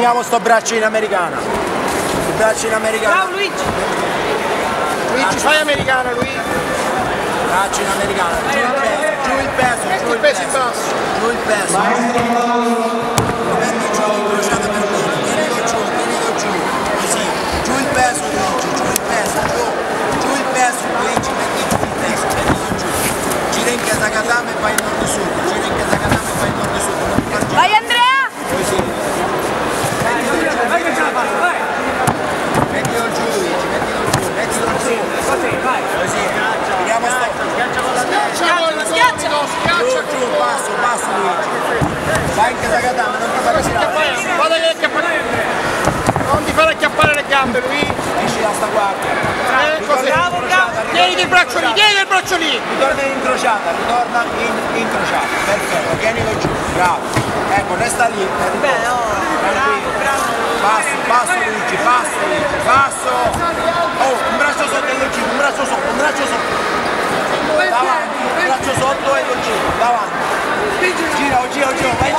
Giriamo sto braccio in americana. Il braccio in americana. Bravo Luigi! Luigi, fai americana, Luigi. Braccio in americana. Giù il peso, Metti il peso in basso. giù il peso. Metti giù, incrociate per bene. Tienilo giù. Così. Giù il peso, Luigi, giù il peso, giù. Giù il peso, Luigi, metti giù il peso, mettilo giù. Gira in casa Katama e vai in nord-sud. Gira in casa Katama e vai in nord-sud. Non far girare. Vai Andrea! Così. Vai che ce la fai, vai! Mettilo giù Luigi, mettilo giù, mettilo giù. Così, vai! Così. Vediamo sto. Schiaccia! Giù, basso, basso Luigi. Vai in casa Katama, non ti fare girare. Guarda che acchiappare. Non ti fare acchiappare le gambe, Luigi. Esci da sta guardia. Così. Bravo, bravo! Tieni il braccio lì, tieni il braccio lì. Ritorna in incrociata, ritorna in incrociata. Perfetto, tienilo giù. Bravo. Ecco, resta lì. Bene, oh, bravo, bravo! Basso, basso Luigi, basso Luigi, basso. Oh, un braccio sotto e lo giro, un braccio sotto, un braccio sotto. Davanti, un braccio sotto e lo giro, davanti. Gira, gira, gira, vai giù.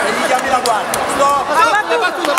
E gli chiami la guardia. Stop. La battuta,